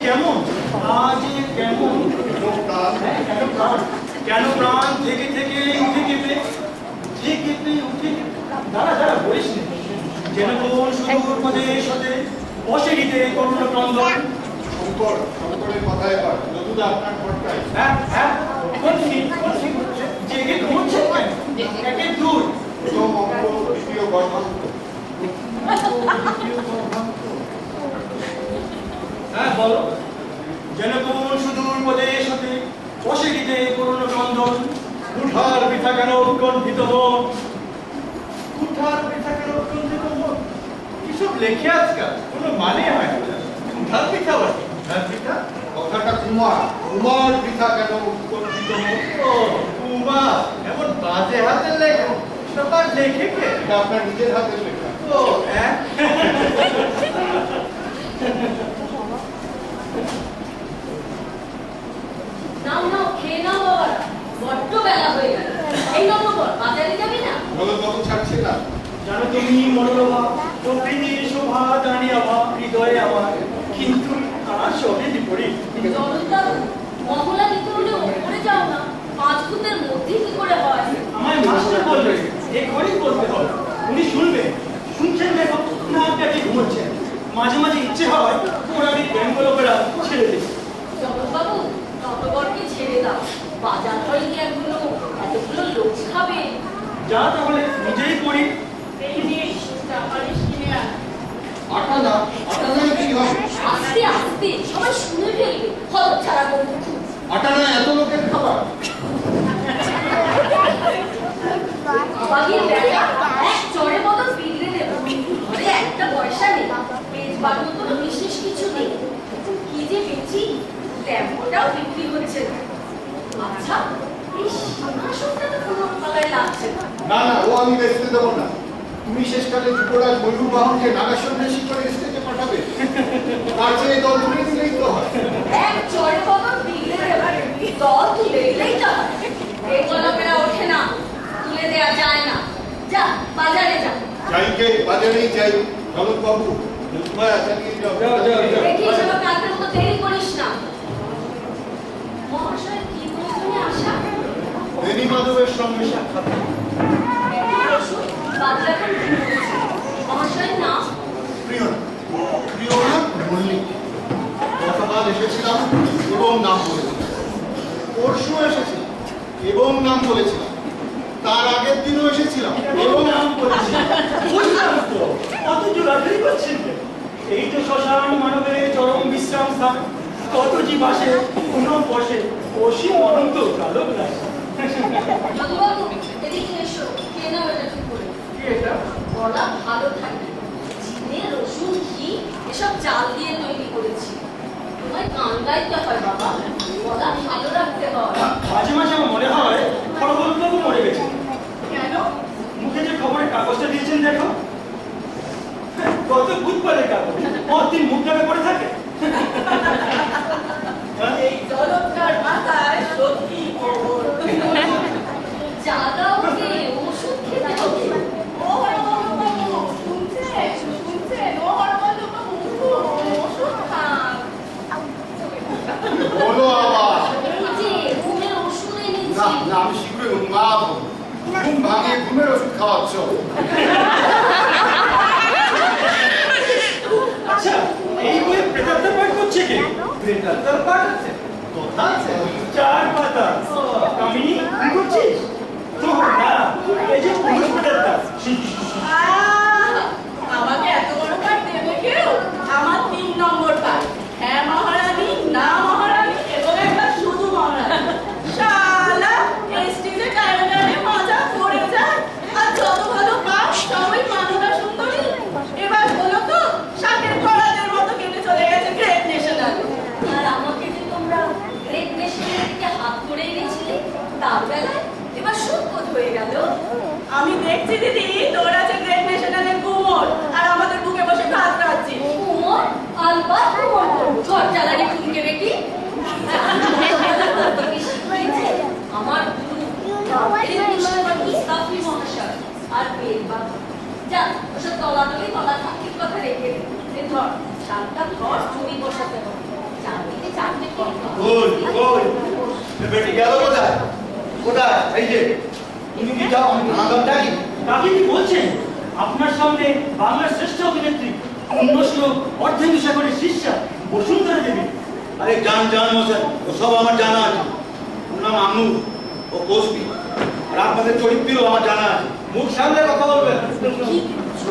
কেমন আজ কেমন কেন প্রাণ থেকে থেকে উঠে কেঁপে উঠে দাঁড়া দাঁড়া বলিস নি যেন কোন সুদূর প্রদেশ হতে অসিরিতে করুণ ক্রন্দন শঙ্করের কথায় এবার যদুদা আপনার ঘরটায় হ্যাঁ কোন জেগে ঘুমোচ্ছেন কেন একে দূর প্রথম অঙ্ক দ্বিতীয় গর্ভাঙ্ক হ্যাঁ বলো যেন কোন সুদূর প্রদেশ হতে অসিরিতে করুণ ক্রন্দন কুঠার পিঠা কেন উৎকণ্ঠিত মন কুঠার পিঠা কেন উৎকণ্ঠিত মন কিসব লেখে আজকাল কোনো মানে হয় না কুঠার পিঠা বটে কুঠার পিঠা কথাটা কুমার পিঠা কেন উৎকণ্ঠিত ও কুমার এমন বাজে হাতের লেখা সবার লেখে কে এটা আপনার নিজের হাতের লেখা ও হ্যাঁ নাও খেয়ে নাও বাবা, বড্ড বেলা হয়ে গেল। এই নম্বর বাজারে যাবি না? নগদ ছাড়ছে না জানো তুমি মনোরমা প্রকৃতির শোভা জানি আমার হৃদয়ে আমার কিন্তু আমার সবে বিপরীত জগৎবাবু, মহলা দিতে হলে ওপরে যাও না, পাঁচ ফুটের মধ্যে কি করে হয়? আমায় মাস্টার বলবে এখনই বলতে হবে উনি শুনবে শুনছেন দেখো না আপনাকে ঘুমোচ্ছেন মাঝে মাঝে ইচ্ছে হয় ওরারই ব্যাঙ্গলোকেরা ছেড়ে দিই জগৎবাবু, নটবরকে ছেড়ে দাও। বাজার হয় কি এতগুলো লোক খাবে? যা তাহলে নিজেই করি আটা না কি হবে আস্তে আস্তে সবাই শুনে ফেলবে, হল ছাড়া বন্ধু। আটা না এত লোকের খাবার বাগির বেটা এক চড়ে বদল বিগড়ে দেব। ঘরে একটা পয়সা নেই, বেচবার মতো বিশেষ কিছু নেই। কি যে বেচি, তেমনটাও বিক্রি হচ্ছে না। আচ্ছা, এই সিংহাসনটা তো কোনো তলায় লাগছে না। না ও আমি বেচতে দেবো না তুমি শেষকালে যুবরাজ ময়ূর বাহনকে নাগা সন্ন্যাসী করে স্টেজে পাঠাবে তার চেয়ে দল তুলে দিলেই তো হয় এক চড়ে বদল বিগড়ে দেব, দল তুলে দিলেই তো হয়। এই গলপেরা ওঠে না, তুলে দেয়া যায় না। যা বাজারে যা। যাইকে বাজারেই যাই জগৎ বাবু চালিয়ে যাও দেখিস আমার কালকের মতো দেরি করিস না। মহাশয় কি প্রয়োজনে আসা? বেনি মাধবের সঙ্গে সাক্ষাৎ বাদলাখান মহাশয়ের নাম? প্রিয়নাথ মল্লিক গতকাল এসেছিলাম এবং নাম বলেছিলাম পরশু এসেছি এবং নাম বলেছিলাম তার আগের দিনও এসেছিলাম এবং নাম বলেছি বুঝলাম তো কত জোরাজুরি করছেন কেন? এই তো শ্মশান মানবের চরম বিশ্রাম স্থান কত জীব আসে কোনো বসে অসীম অনন্ত কালক নাই যদুবাবু, এদিকে এসো, খেয়ে নাও এটা ঠিক করে। কি এটা গলা ভালো থাকে, জিনে রসুন ঘি এসব চাল দিয়ে তৈরি করেছি। তোমায় গান গাইতে হয় বাবা, গলা ভালো রাখতে হয়। মাঝে মাঝে আমার মনে হয় খড়গোলবাবু মরে গেছে কেন? মুখে যে খবরের কাগজটা দিয়েছেন দেখো কত বুধবারের কাগজ দিন মুখ ঢাকা পড়ে থাকে এই জলকার মাথায় সত্যি খবর। জাগা ওকে ওষুধ খেতে হবে। বলো আবার এই যে ঘুমের ওষুধ এনেছি। না আমি শীঘ্রই উন্মাদ হব ঘুম ভাঙিয়ে ঘুমের ওষুধ খাওয়াচ্ছ আচ্ছা এই বইয়ে প্রেতাত্মার পাঠ করছে কি প্রেতাত্মার পাঠ আছে কথা আছে 4 পাতা কামিনী কি করছিস তো না এই যে পুরুষ প্রেতাত্মা আমাকে এত বড় কার্ড দেবে কেউ? আমার 3 নম্বর কার্ড। হ্যাঁ মহারানী, না মহারানী এবং একবার শুধু মহারানী। শালা স্টেজে টাইমে মজা করে যায় আর যত ভালো কাজ সবাই মানবতা সুন্দরী। এবার হলো তো শাকের কড়াদের মতো কেটে চলে গেছে গ্রেট ন্যাশনাল। আর আমাকে যে তোমরা গ্রেট ন্যাশনালের দিকে হাত করে এনেছিলে, তার বেলায় এবার সুদ হয়ে গেল। আমি দেখছি দিদি তোর আছে গ্রেট ন্যাশনালের গুমর আর আমাদের ওই ওই বেটি গেল কোথায়? কোথায়? এই যে তুমি কি যাও আমি নাম ডাকি? আপনি কি বলছেন? আপনার সামনে বাংলার শ্রেষ্ঠ অভিনেত্রী পুণ্যশ্লোক অর্ধেন্দুসাগরের শিষ্যা বসুন্ধরা দেবী। আরে জান জান মশাই, ও সব আমার জানা আছে। ওর নাম আনু, ও কোসবি। আর আপনাদের চরিত্রও আমার জানা আছে। মুখ সামনে কথা বলবেন। কি কিছু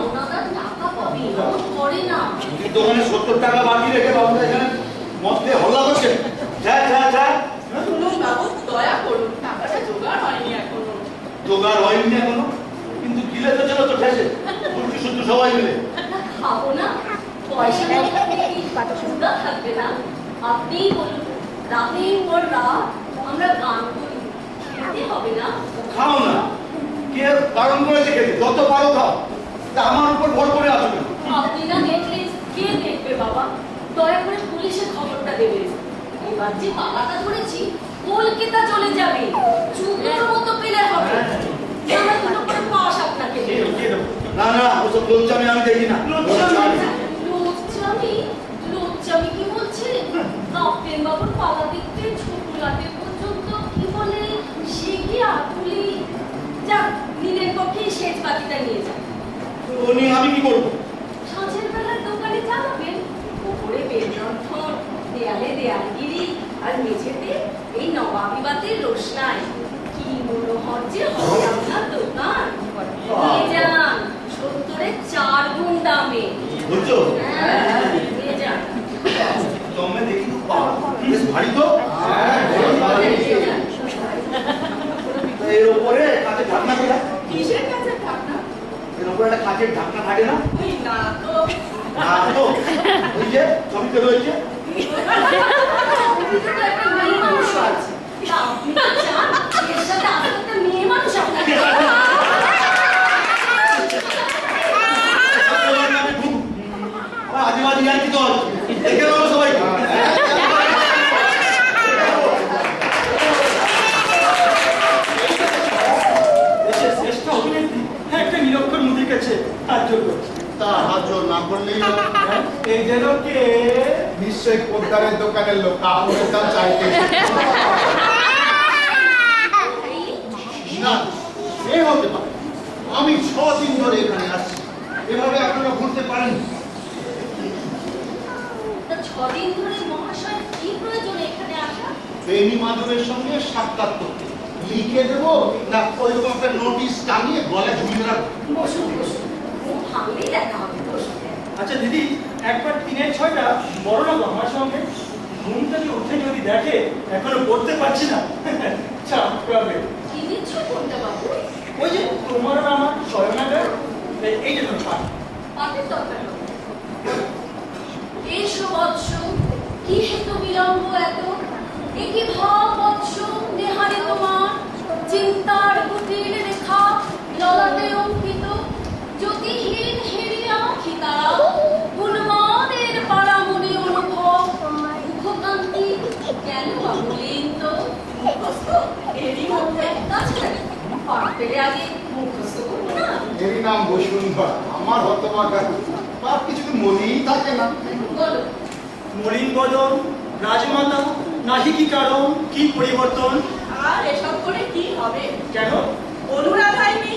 ওনারা টাকা পাবে এমন করে না। মুদির দোকানে 70 টাকা বাকি রেখে বাবুরা এখানে মদ খেয়ে হল্লা করছে। যা যা যা। শুনুন বাবু, দয়া করুন, টাকাটা জোগাড় হয়নি এখনো। জোগাড় হয়নি এখনো, কিন্তু গিলে তো চলো তো ঠেসে উল্টি শুদ্ধ সবাই মিলে। খাবো না, পয়সা সুবিধা থাকবে না। আপনিই বলুন, রাতের পর রাত আমরা গান করি, খেতে হবে না? খাও না, কে বারণ করেছে খেতে? যত পারো খাও, তা আমার উপর ভর করে আসো কেন? আপনি না দেখলে কে দেখবে বাবা? দয়া করে পুলিশে খবরটা দেবেন। এবার যে পালাটা ধরেছি কলকাতা চলে যাবে, চুপের মতো পেলে হবে। আমরা দুটো করে পাশ আপনাকে দেব। না না, ওসব লোকচামি আমি দেখি না। লোচ্চামি? লোচ্চামি কি বলছে? কাপ্তেন বাবুর পালা দেখতে ছোটলাটে পর্যন্ত কি বলে সে কি আকুলি। যাক, দিনের পক্ষে শেষ বাতিটা নিয়ে যান। ও নিয়ে আমি কি করবো? সাঁঝের বেলার দোকানে চালাবেন, উপরে বেলরন্ধন, দেয়ালে দেয়ালগিরি, আর মেঝেতে এই নবাবী বাতির রোশনাই। কি মনোহর যে হবে আপনার দোকান। নিয়ে যান, 70-এর 4 গুণ দামে। বুঝছো? হ্যাঁ, নিয়ে যান। তোমরা দেখি তো পাও, বেশ ভারী তো। নিয়ে যান। এর উপরে কাঁচের ঢাকনা কোথায়? কিসের কাছে টাকা? এর উপরে একটা কাঁচের ঢাকনা থাকে না? ওই না তো। না তো, ওই যে ছবিতে রয়েছে। ওদিকে তো একটা মেয়ে মানুষ আছে। তা আপনি কি চান এর সাথে আর একটা মেয়ে মানুষ আপনাকে? আমি খুব আদিবাদী জানি তো, দেখে নেবো সবাই। দেশের শ্রেষ্ঠ অভিনেত্রী একটা নিরক্ষর মুদির কাছে হাত জোর করছে। তা হাত জোর না করলেই হলো। এই যেন কে? নিশ্চয়ই পোদ্দারের দোকানের লোক, কাপড়ের দাম চাইতে। না, সে হতে পারে। আমি 6 দিন ধরে এখানে আসছি, এভাবে আপনারা ঘুরতে পারেন? তা 6 দিন ধরে মহাশয় কি প্রয়োজনে এখানে আসা? বেনি মাধবের সঙ্গে সাক্ষাৎ করতে। লিখে দেবো না ওইরকম একটা নোটিশ টাঙিয়ে গলায় ঝুলিয়ে রাখবো? বসুন বসুন, মুখ ভাঙলেই দেখা হবে। বসুন। আচ্ছা দিদি, একবার 3-6টা বড় না আমার সঙ্গে ঘুম থেকে উঠে যদি দেখে এখনো পড়তে পারছি না, চাপ পাবে। কি দিচ্ছ কোনটা বাবু? ওই যে তোমার আর আমার স্বয়নাগার, এই যে তোমার পাঠ। পাটের দরকার হবে। এসো বৎস, কি হেতু বিলম্ব এত? একি ভাব বৎস, নেহারে তোমার চিন্তার কুটির রেখা ললাটে অঙ্কিত। জ্যোতিহীন হেরিয়া আঁখি তারা, উন্মাদের পারামণি অনুভব। মুখকান্তি কেন বাবুলিন তো? মুখস্থ এরই মধ্যে তাছাড়া পাঠ পেলে আগে মুখস্থ করবো না? এরই নাম বসুন্ধরা। আমার হতভাগা, তার কিছু মনেই থাকে না। বলো। মলিন বদন, রাজমাতা, নাহি কি কারণ, কি পরিবর্তন? আর এসব করে কি হবে? কেন? অনুরাধাই নেই